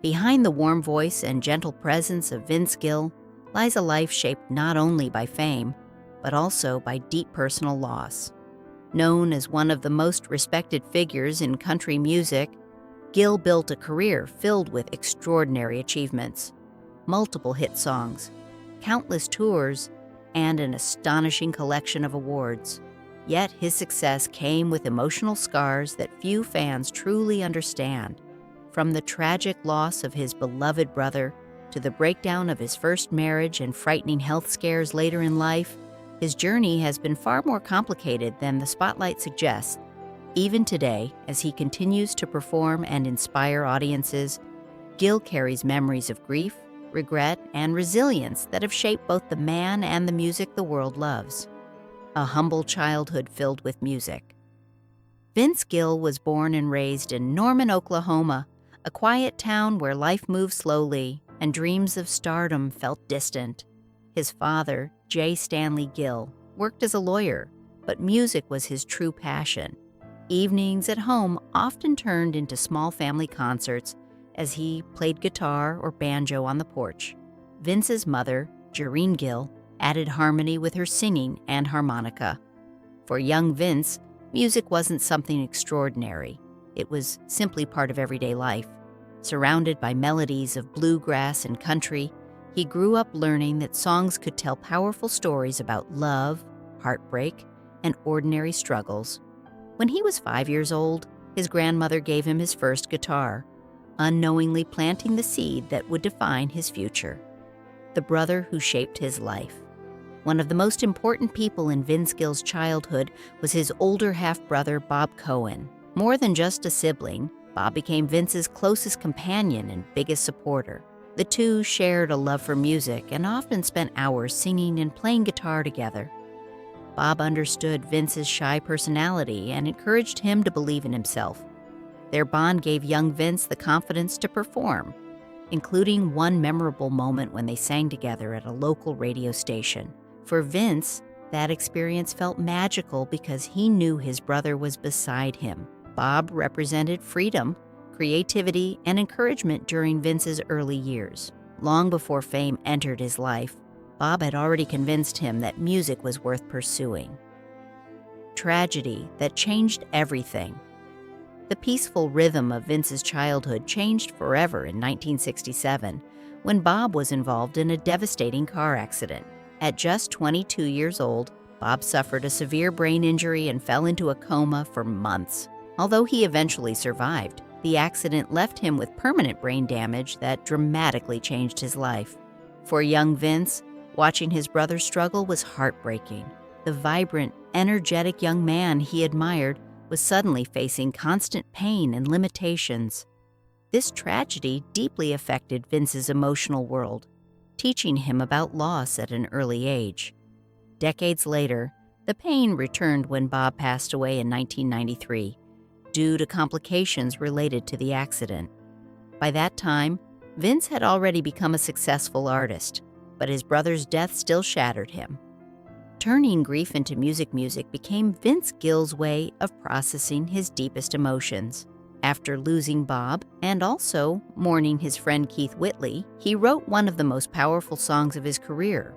Behind the warm voice and gentle presence of Vince Gill lies a life shaped not only by fame, but also by deep personal loss. Known as one of the most respected figures in country music, Gill built a career filled with extraordinary achievements, multiple hit songs, countless tours, and an astonishing collection of awards. Yet his success came with emotional scars that few fans truly understand. From the tragic loss of his beloved brother to the breakdown of his first marriage and frightening health scares later in life, his journey has been far more complicated than the spotlight suggests. Even today, as he continues to perform and inspire audiences, Gill carries memories of grief, regret, and resilience that have shaped both the man and the music the world loves. A humble childhood filled with music. Vince Gill was born and raised in Norman, Oklahoma, a quiet town where life moved slowly and dreams of stardom felt distant. His father, J. Stanley Gill, worked as a lawyer, but music was his true passion. Evenings at home often turned into small family concerts as he played guitar or banjo on the porch. Vince's mother, Jareen Gill, added harmony with her singing and harmonica. For young Vince, music wasn't something extraordinary. It was simply part of everyday life. Surrounded by melodies of bluegrass and country, he grew up learning that songs could tell powerful stories about love, heartbreak, and ordinary struggles. When he was 5 years old, his grandmother gave him his first guitar, unknowingly planting the seed that would define his future. The brother who shaped his life. One of the most important people in Vince Gill's childhood was his older half-brother, Bob Cohen. More than just a sibling, Bob became Vince's closest companion and biggest supporter. The two shared a love for music and often spent hours singing and playing guitar together. Bob understood Vince's shy personality and encouraged him to believe in himself. Their bond gave young Vince the confidence to perform, including one memorable moment when they sang together at a local radio station. For Vince, that experience felt magical because he knew his brother was beside him. Bob represented freedom, creativity, and encouragement during Vince's early years. Long before fame entered his life, Bob had already convinced him that music was worth pursuing. Tragedy that changed everything. The peaceful rhythm of Vince's childhood changed forever in 1967 when Bob was involved in a devastating car accident. At just 22 years old, Bob suffered a severe brain injury and fell into a coma for months. Although he eventually survived, the accident left him with permanent brain damage that dramatically changed his life. For young Vince, watching his brother struggle was heartbreaking. The vibrant, energetic young man he admired was suddenly facing constant pain and limitations. This tragedy deeply affected Vince's emotional world, teaching him about loss at an early age. Decades later, the pain returned when Bob passed away in 1993 due to complications related to the accident. By that time, Vince had already become a successful artist, but his brother's death still shattered him. Turning grief into music became Vince Gill's way of processing his deepest emotions. After losing Bob and also mourning his friend Keith Whitley, he wrote one of the most powerful songs of his career,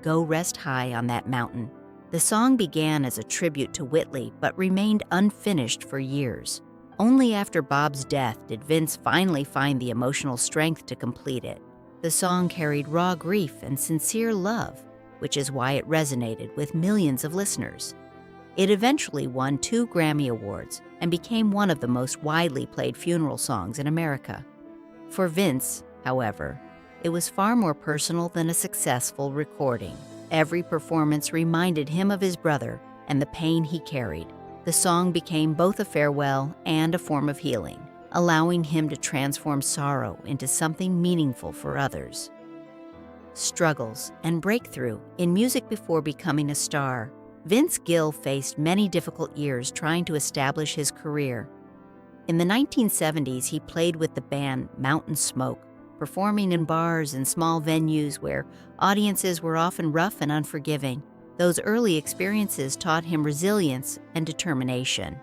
Go Rest High on That Mountain. The song began as a tribute to Whitley but remained unfinished for years. Only after Bob's death did Vince finally find the emotional strength to complete it. The song carried raw grief and sincere love, which is why it resonated with millions of listeners. It eventually won 2 Grammy Awards and became one of the most widely played funeral songs in America. For Vince, however, it was far more personal than a successful recording. Every performance reminded him of his brother and the pain he carried. The song became both a farewell and a form of healing, allowing him to transform sorrow into something meaningful for others. Struggles and breakthrough in music before becoming a star. Vince Gill faced many difficult years trying to establish his career. In the 1970s, he played with the band Mountain Smoke, performing in bars and small venues where audiences were often rough and unforgiving. Those early experiences taught him resilience and determination.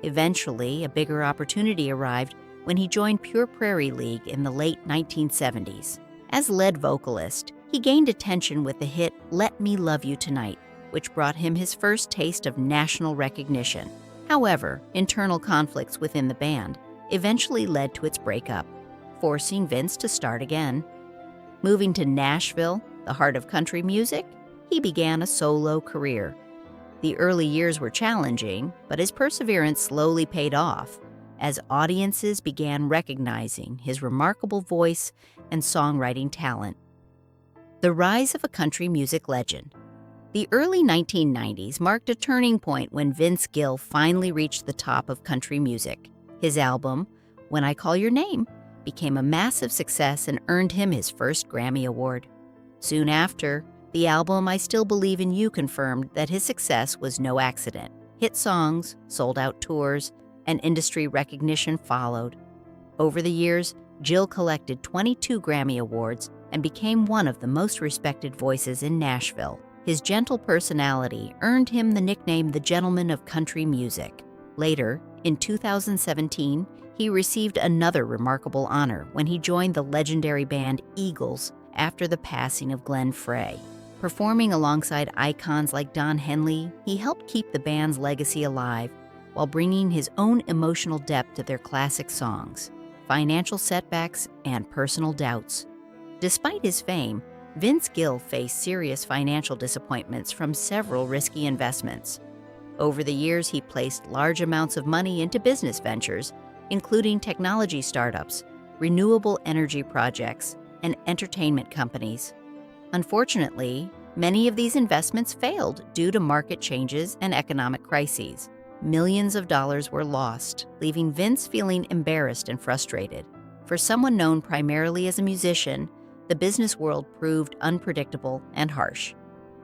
Eventually, a bigger opportunity arrived when he joined Pure Prairie League in the late 1970s. As lead vocalist, he gained attention with the hit Let Me Love You Tonight, which brought him his first taste of national recognition. However, internal conflicts within the band eventually led to its breakup, forcing Vince to start again. Moving to Nashville, the heart of country music, he began a solo career. The early years were challenging, but his perseverance slowly paid off as audiences began recognizing his remarkable voice and songwriting talent. The rise of a country music legend. The early 1990s marked a turning point when Vince Gill finally reached the top of country music. His album, When I Call Your Name, became a massive success and earned him his first Grammy Award. Soon after, the album I Still Believe in You confirmed that his success was no accident. Hit songs, sold-out tours, and industry recognition followed. Over the years, Gill collected 22 Grammy Awards and became one of the most respected voices in Nashville. His gentle personality earned him the nickname the Gentleman of Country Music. Later, in 2017, he received another remarkable honor when he joined the legendary band Eagles after the passing of Glenn Frey. Performing alongside icons like Don Henley, he helped keep the band's legacy alive while bringing his own emotional depth to their classic songs, financial setbacks, and personal doubts. Despite his fame, Vince Gill faced serious financial disappointments from several risky investments. Over the years, he placed large amounts of money into business ventures, including technology startups, renewable energy projects, and entertainment companies. Unfortunately, many of these investments failed due to market changes and economic crises. Millions of dollars were lost, leaving Vince feeling embarrassed and frustrated. For someone known primarily as a musician, the business world proved unpredictable and harsh.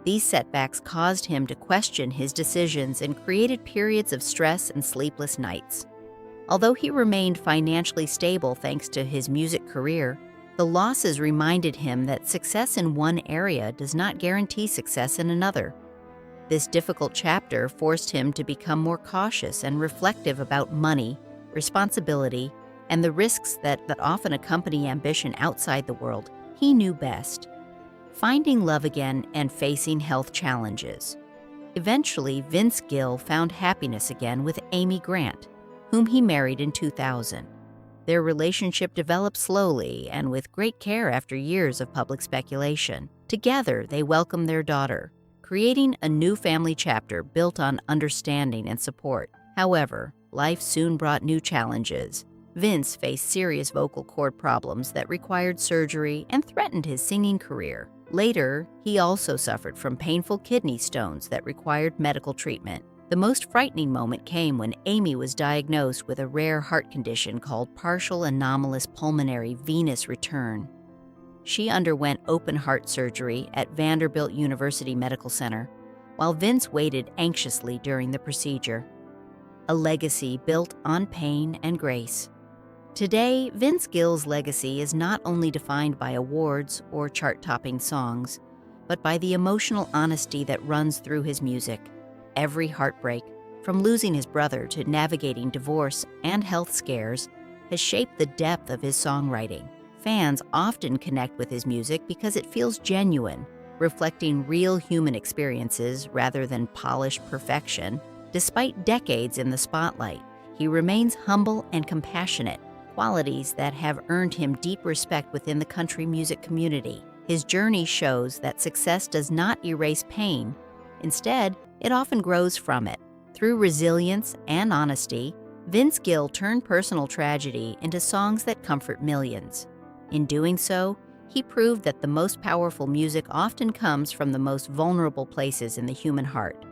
These setbacks caused him to question his decisions and created periods of stress and sleepless nights. Although he remained financially stable thanks to his music career, the losses reminded him that success in one area does not guarantee success in another. This difficult chapter forced him to become more cautious and reflective about money, responsibility, and the risks that often accompany ambition outside the world he knew best. Finding love again and facing health challenges. Eventually, Vince Gill found happiness again with Amy Grant, whom he married in 2000. Their relationship developed slowly and with great care after years of public speculation. Together, they welcomed their daughter, creating a new family chapter built on understanding and support. However, life soon brought new challenges. Vince faced serious vocal cord problems that required surgery and threatened his singing career. Later, he also suffered from painful kidney stones that required medical treatment. The most frightening moment came when Amy was diagnosed with a rare heart condition called partial anomalous pulmonary venous return. She underwent open heart surgery at Vanderbilt University Medical Center, while Vince waited anxiously during the procedure. A legacy built on pain and grace. Today, Vince Gill's legacy is not only defined by awards or chart-topping songs, but by the emotional honesty that runs through his music. Every heartbreak, from losing his brother to navigating divorce and health scares, has shaped the depth of his songwriting. Fans often connect with his music because it feels genuine, reflecting real human experiences rather than polished perfection. Despite decades in the spotlight, he remains humble and compassionate, qualities that have earned him deep respect within the country music community. His journey shows that success does not erase pain. Instead, it often grows from it. Through resilience and honesty, Vince Gill turned personal tragedy into songs that comfort millions. In doing so, he proved that the most powerful music often comes from the most vulnerable places in the human heart.